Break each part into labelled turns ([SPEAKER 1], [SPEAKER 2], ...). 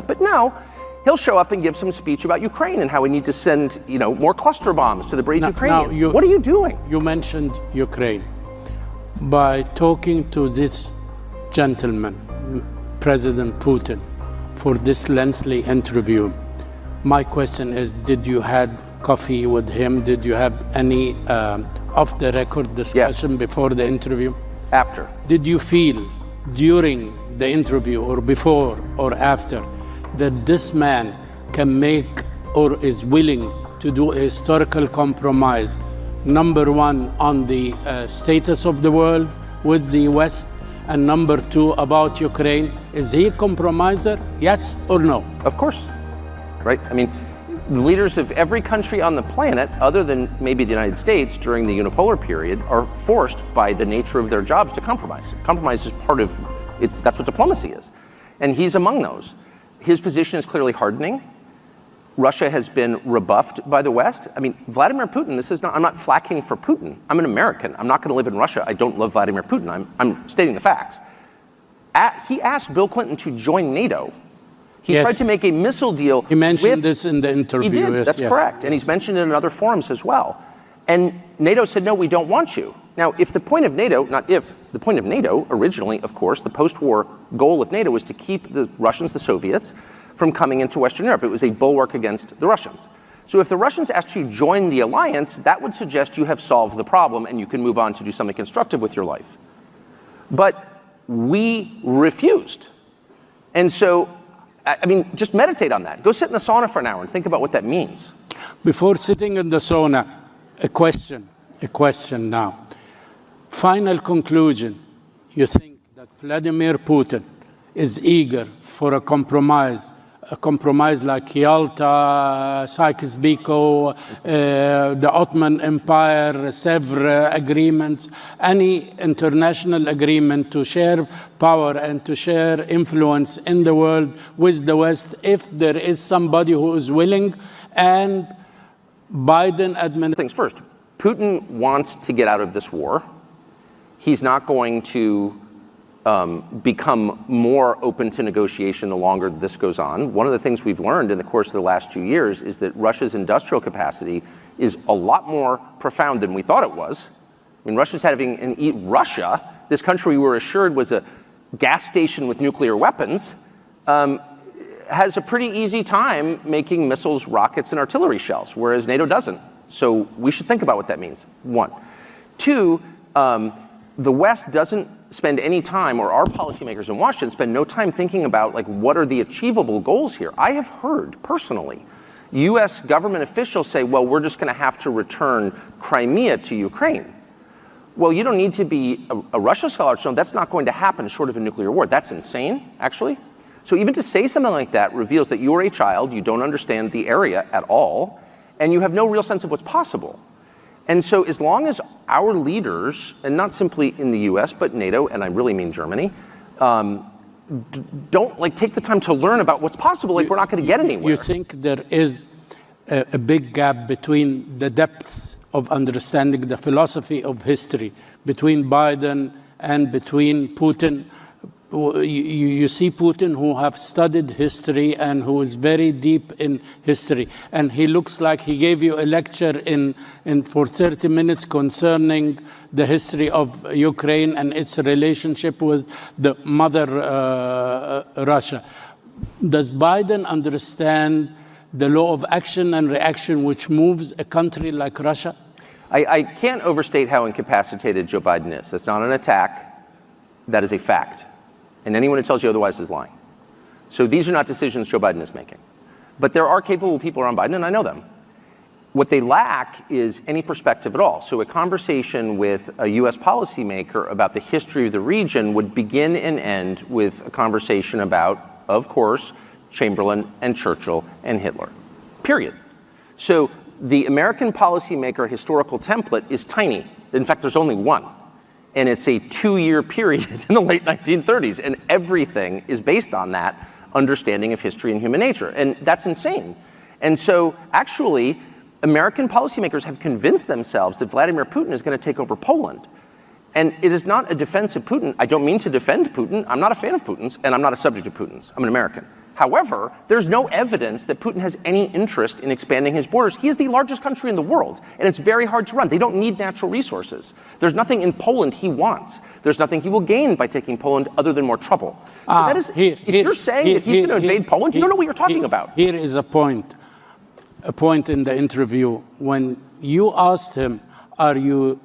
[SPEAKER 1] But now, he'll show up and give some speech about Ukraine and how we need to send, more cluster bombs to the brave Ukrainians. What are you doing?
[SPEAKER 2] You mentioned Ukraine. By talking to this gentleman, President Putin, for this lengthy interview, my question is, did you had coffee with him? Did you have any off-the-record discussion before the interview?
[SPEAKER 1] After.
[SPEAKER 2] Did you feel during the interview or before or after that this man can make or is willing to do a historical compromise, number one, on the status of the world with the West, and number two, about Ukraine? Is he a compromiser, yes or no?
[SPEAKER 1] Of course, right? I mean, the leaders of every country on the planet, other than maybe the United States during the unipolar period, are forced by the nature of their jobs to compromise. Compromise is part of it. That's what diplomacy is. And he's among those. His position is clearly hardening. Russia has been rebuffed by the West. I mean, Vladimir Putin, I'm not flacking for Putin. I'm an American. I'm not going to live in Russia. I don't love Vladimir Putin. I'm stating the facts. He asked Bill Clinton to join NATO. He tried to make a missile deal.
[SPEAKER 2] He mentioned this in the interview.
[SPEAKER 1] He did, that's correct. And he's mentioned it in other forums as well. And NATO said, no, we don't want you. Now, if the point of NATO, the point of NATO originally, of course, the post-war goal of NATO was to keep the Russians, the Soviets, from coming into Western Europe. It was a bulwark against the Russians. So if the Russians asked you to join the alliance, that would suggest you have solved the problem and you can move on to do something constructive with your life. But we refused. And so, I mean, just meditate on that. Go sit in the sauna for an hour and think about what that means.
[SPEAKER 2] Before sitting in the sauna, a question now. Final conclusion, you think that Vladimir Putin is eager for a compromise like Yalta, Sykes-Picot, the Ottoman Empire, Sèvres agreements, any international agreement to share power and to share influence in the world with the West, if there is somebody who is willing, and Biden administration?
[SPEAKER 1] Things first, Putin wants to get out of this war. He's not going to become more open to negotiation the longer this goes on. One of the things we've learned in the course of the last 2 years is that Russia's industrial capacity is a lot more profound than we thought it was. I mean, Russia's having Russia, this country we were assured was a gas station with nuclear weapons, has a pretty easy time making missiles, rockets, and artillery shells, whereas NATO doesn't. So we should think about what that means, one. Two, the West doesn't spend any time, or our policymakers in Washington spend no time thinking about, like, what are the achievable goals here? I have heard personally US government officials say, well, we're just going to have to return Crimea to Ukraine. Well, you don't need to be a Russia scholar to know that's not going to happen short of a nuclear war. That's insane, actually. So even to say something like that reveals that you're a child, you don't understand the area at all, and you have no real sense of what's possible. And so as long as our leaders, and not simply in the US, but NATO, and I really mean Germany, don't take the time to learn about what's possible, we're not going to get anywhere.
[SPEAKER 2] You think there is a big gap between the depths of understanding the philosophy of history between Biden and between Putin? You see Putin, who have studied history and who is very deep in history, and he looks like he gave you a lecture for 30 minutes concerning the history of Ukraine and its relationship with the mother Russia. Does Biden understand the law of action and reaction which moves a country like Russia?
[SPEAKER 1] I can't overstate how incapacitated Joe Biden is. That's not an attack. That is a fact. And anyone who tells you otherwise is lying. So these are not decisions Joe Biden is making. But there are capable people around Biden, and I know them. What they lack is any perspective at all. So a conversation with a US policymaker about the history of the region would begin and end with a conversation about, of course, Chamberlain and Churchill and Hitler, period. So the American policymaker historical template is tiny. In fact, there's only one. And it's a 2-year period in the late 1930s. And everything is based on that understanding of history and human nature. And that's insane. And so actually, American policymakers have convinced themselves that Vladimir Putin is going to take over Poland. And it is not a defense of Putin. I don't mean to defend Putin. I'm not a fan of Putin's, and I'm not a subject of Putin's. I'm an American. However, there's no evidence that Putin has any interest in expanding his borders. He is the largest country in the world, and it's very hard to run. They don't need natural resources. There's nothing in Poland he wants. There's nothing he will gain by taking Poland other than more trouble. So that is, if you're saying that he's going to invade Poland, you don't know what you're talking about.
[SPEAKER 2] Here is a point in the interview when you asked him, are you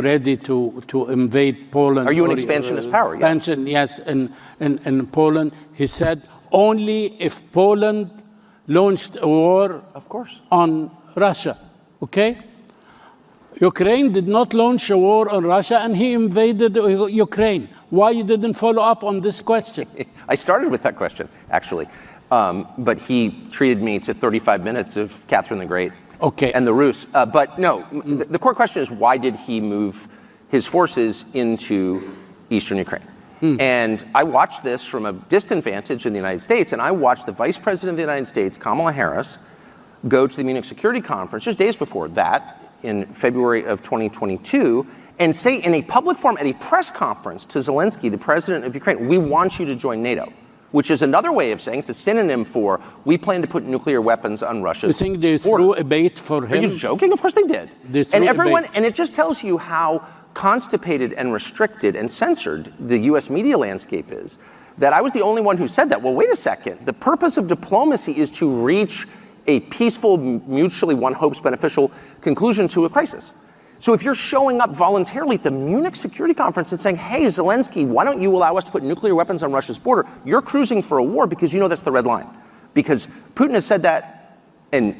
[SPEAKER 2] ready to invade Poland?
[SPEAKER 1] Are you an expansionist power?
[SPEAKER 2] Expansion, yes, in Poland. He said, only if Poland launched a war on Russia, okay? Ukraine did not launch a war on Russia, and he invaded Ukraine. Why you didn't follow up on this question?
[SPEAKER 1] I started with that question, actually. But he treated me to 35 minutes of Catherine the Great.
[SPEAKER 2] Okay.
[SPEAKER 1] And the Rus. But no, the core question is, why did he move his forces into eastern Ukraine? And I watched this from a distant vantage in the United States, and I watched the Vice President of the United States, Kamala Harris, go to the Munich Security Conference just days before that, in February of 2022, and say in a public forum at a press conference to Zelensky, the president of Ukraine, we want you to join NATO. Which is another way of saying, it's a synonym for, we plan to put nuclear weapons on Russia's
[SPEAKER 2] border. You think they threw a bait for him?
[SPEAKER 1] Are you joking? Of course they did. And it just tells you how constipated and restricted and censored the US media landscape is, that I was the only one who said that. Well, wait a second. The purpose of diplomacy is to reach a peaceful, mutually one hopes beneficial conclusion to a crisis. So if you're showing up voluntarily at the Munich Security Conference and saying, hey, Zelensky, why don't you allow us to put nuclear weapons on Russia's border? You're cruising for a war because you know that's the red line. Because Putin has said that, and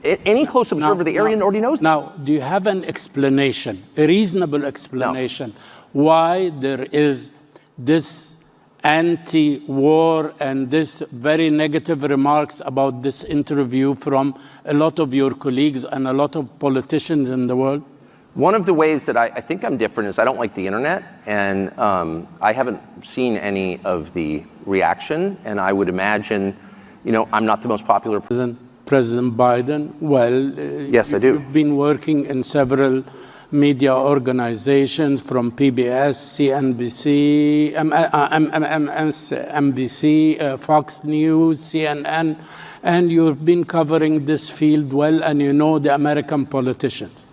[SPEAKER 1] any close observer of the area already knows that.
[SPEAKER 2] Now, do you have an explanation, a reasonable explanation, why there is this anti-war and this very negative remarks about this interview from a lot of your colleagues and a lot of politicians in the world?
[SPEAKER 1] One of the ways that I think I'm different is I don't like the internet, and I haven't seen any of the reaction, and I would imagine, I'm not the most popular
[SPEAKER 2] President Biden, well,
[SPEAKER 1] yes, I do.
[SPEAKER 2] You've been working in several media organizations from PBS, CNBC, MSNBC, Fox News, CNN, and you've been covering this field well, and you know the American politicians.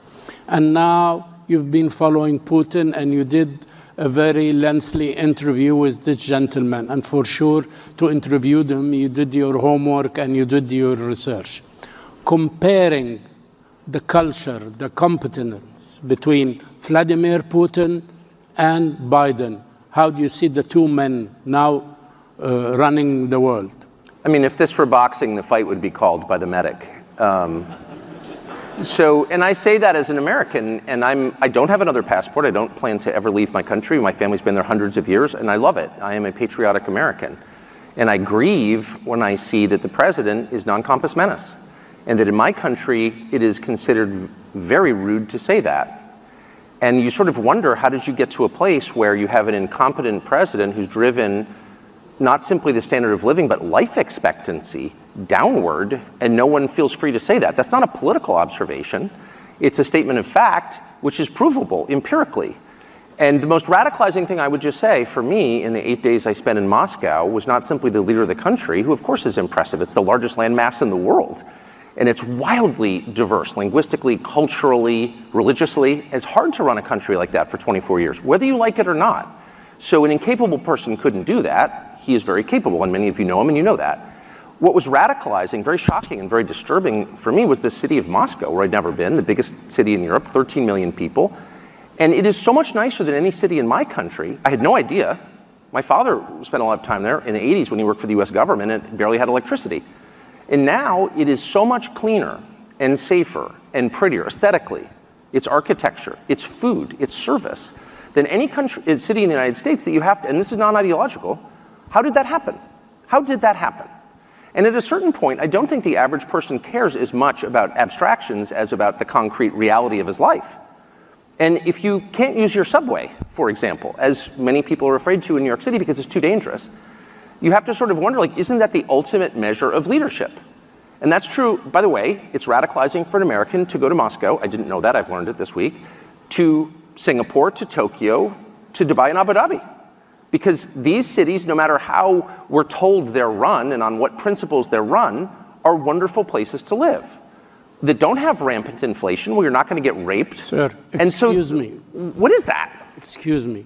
[SPEAKER 2] And now you've been following Putin, and you did a very lengthy interview with this gentleman. And for sure, to interview them, you did your homework and you did your research. Comparing the culture, the competence between Vladimir Putin and Biden, how do you see the two men now running the world?
[SPEAKER 1] I mean, if this were boxing, the fight would be called by the medic. And I say that as an American, and I don't have another passport. I don't plan to ever leave my country. My family's been there hundreds of years, and I love it. I am a patriotic American. And I grieve when I see that the president is non compos menis, and that in my country, it is considered very rude to say that. And you sort of wonder, how did you get to a place where you have an incompetent president who's driven not simply the standard of living, but life expectancy downward, and no one feels free to say that? That's not a political observation. It's a statement of fact, which is provable empirically. And the most radicalizing thing I would just say for me in the 8 days I spent in Moscow was not simply the leader of the country, who of course is impressive. It's the largest landmass in the world. And it's wildly diverse, linguistically, culturally, religiously. It's hard to run a country like that for 24 years, whether you like it or not. So an incapable person couldn't do that. He is very capable, and many of you know him, and you know that. What was radicalizing, very shocking, and very disturbing for me was the city of Moscow, where I'd never been, the biggest city in Europe, 13 million people. And it is so much nicer than any city in my country. I had no idea. My father spent a lot of time there in the 80s when he worked for the US government and barely had electricity. And now it is so much cleaner and safer and prettier aesthetically. Its architecture, its food, its service, than any country, city in the United States that you have to, and this is non-ideological. How did that happen? How did that happen? And at a certain point, I don't think the average person cares as much about abstractions as about the concrete reality of his life. And if you can't use your subway, for example, as many people are afraid to in New York City because it's too dangerous, you have to sort of wonder, like, isn't that the ultimate measure of leadership? And that's true, by the way, it's radicalizing for an American to go to Moscow, I didn't know that, I've learned it this week, to Singapore, to Tokyo, to Dubai and Abu Dhabi. Because these cities, no matter how we're told they're run and on what principles they're run, are wonderful places to live that don't have rampant inflation, where you're not going to get raped.
[SPEAKER 2] Sir,
[SPEAKER 1] and so,
[SPEAKER 2] excuse me.
[SPEAKER 1] What is that?
[SPEAKER 2] Excuse me.